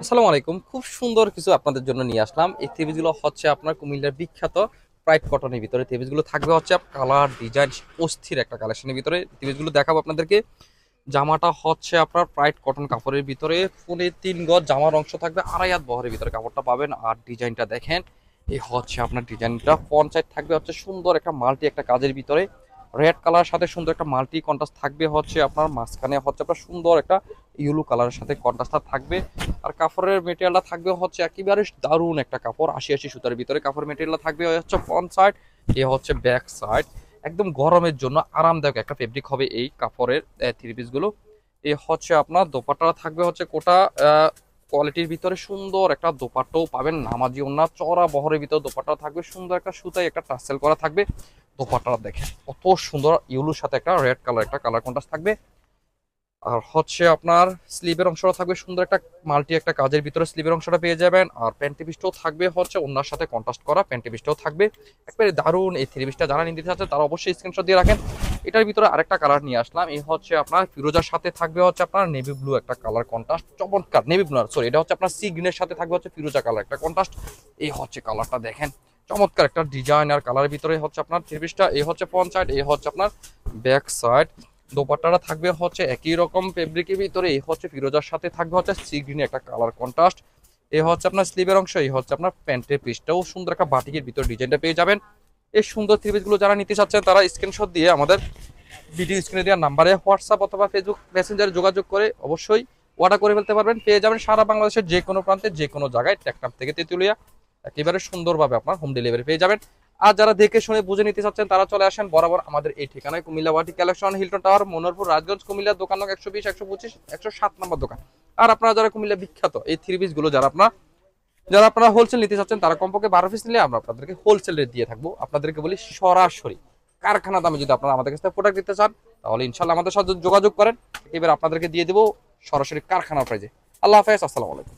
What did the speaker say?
আসসালামু আলাইকুম। খুব সুন্দর কিছু আপনাদের জন্য নিয়ে আসলাম। এই থ্রি-পিসগুলো হচ্ছে আপনার কুমিল্লার বিখ্যাত প্রাইড কটনের ভিতরে। থ্রি-পিসগুলো থাকবে হচ্ছে কালার ডিজাইন অস্থির একটা কালেকশনের ভিতরে। থ্রি-পিসগুলো দেখাবো আপনাদেরকে। জামাটা হচ্ছে আপনার প্রাইড কটন কাপড়ের ভিতরে, ফুলে 3 গজ জামার অংশ থাকবে, আড়াই হাত বহরের ভিতরে কাপড়টা পাবেন। আর ডিজাইনটা দেখেন, এই হচ্ছে আপনার ডিজাইনটা। ফ্রন্ট সাইড থাকবে হচ্ছে সুন্দর একটা মাল্টি একটা কাজের ভিতরে, রেড কালার সাথে সুন্দর একটা মাল্টি কন্ট্রাস্ট থাকবে হচ্ছে আপনার মাঝখানে হচ্ছে আপনার সুন্দর একটা ইয়েলো কালারের সাথে কন্ট্রাস্টটা থাকবে। আর কাপড়ের মেটেরিয়ালটা থাকবে হচ্ছে একেবারে দারুণ একটা কাপড়, ৮০ সুতার ভিতরে কাপড় মেটেরিয়ালটা থাকবে হচ্ছে ফ্রন্ট সাইড, এ হচ্ছে ব্যাক সাইড। একদম গরমের জন্য আরামদায়ক একটা ফেব্রিক হবে এই কাপড়ের থ্রি পিস গুলো। এ হচ্ছে আপনার দোপাট্টা থাকবে হচ্ছে কোটা কোয়ালিটির ভিতরে, সুন্দর একটা দোপাট্টাও পাবেন, নামাজি ওড়না চড়া বহরের ভিতরে দোপাট্টা থাকবে, সুন্দর একটা সুতায় একটা টাসেল করা থাকবে। দোপাট্টাটা দেখেন কত সুন্দর, ইউলুর সাথে একটা রেড কালার একটা কালার কন্ট্রাস্ট থাকবে। আর হচ্ছে আপনার স্লিভের অংশটা থাকবে সুন্দর একটা মাল্টি একটা কাজের ভিতরে স্লিভের অংশটা পেয়ে যাবেন। আর প্যান্টি পিসটাও থাকবে হচ্ছে ওনার সাথে কন্ট্রাস্ট করা, প্যান্টি পিসটাও থাকবে একবারে দারুণ। এই থ্রি পিসটা যারা নিতে চাচ্ছে তারা অবশ্যই স্ক্রিনশট দিয়ে রাখেন। এটার ভিতরে আরেকটা কালার নিয়ে আসলাম, এই হচ্ছে আপনার ফিরোজার সাথে থাকবে হচ্ছে আপনার নেভি ব্লু একটা কালার কন্ট্রাস্ট, চমৎকার। নেভি ব্লু সরি, এটা হচ্ছে আপনার সি গ্রিনের সাথে থাকবে হচ্ছে ফিরোজা কালার একটা কন্ট্রাস্ট। এই হচ্ছে কালারটা দেখেন, চমৎকার একটা ডিজাইন আর কালারের ভিতরে হচ্ছে আপনার থ্রি পিসটা। এই হচ্ছে ফ্রন্ট সাইড, এই হচ্ছে আপনার ব্যাক সাইড। দোপাট্টাটা থাকবে হচ্ছে একই রকম ফেব্রিকের ভিতরে, এই হচ্ছে ফিরোজার সাথে থাকবে হচ্ছে সি গ্রিন একটা কালার কন্ট্রাস্ট। এই হচ্ছে আপনার স্লিভের অংশ, এই হচ্ছে আপনার প্যান্টের পিসটাও সুন্দর একটা বাটিকের ভিতরে ডিজাইনটা পেয়ে যাবেন। এই সুন্দর থ্রি পিসগুলো যারা নিতে চাচ্ছেন তারা স্ক্রিনশট দিয়ে আমাদের ভিডিও স্ক্রিনে দেওয়ার নাম্বারে হোয়াটসঅ্যাপ অথবা ফেসবুক মেসেঞ্জারে যোগাযোগ করে অবশ্যই অর্ডার করে ফেলতে পারবেন। পেয়ে যাবেন সারা বাংলাদেশের যে কোনো প্রান্তে যে কোনো জায়গায়, টেকনাফ থেকে তেঁতুলিয়া, একেবারে সুন্দরভাবে আপনার হোম ডেলিভারি পেয়ে যাবেন। আর যারা দেখে শুনে বুঝে নিতে চাচ্ছেন তারা চলে আসেন বরাবর আমাদের এই ঠিকানায়, কুমিল্লা ওয়াটি collection, Hilton tower, Monorpur, Rajganj, Comilla. দোকান নং ১২০, ১২৫, ১০৭ নম্বর দোকান। আর আপনারা যারা কুমিল্লা বিখ্যাত এই থ্রি পিস গুলো যারা আপনারা হোলসেল নিতে চাচ্ছেন তারা কমপক্ষে ১২ পিস নিলে আমরা আপনাদেরকে হোলসেল রেট দিয়ে থাকবো। আপনাদেরকে বলি সরাসরি কারখানা দামে যদি আপনারা আমাদের কাছ থেকে প্রোডাক্ট দিতে চান তাহলে ইনশাল্লাহ আমাদের সাথে যোগাযোগ করেন, এবার আপনাদেরকে দিয়ে দেবো সরাসরি কারখানা প্রাইজে। আল্লাহ হাফেজ, আসসালামু আলাইকুম।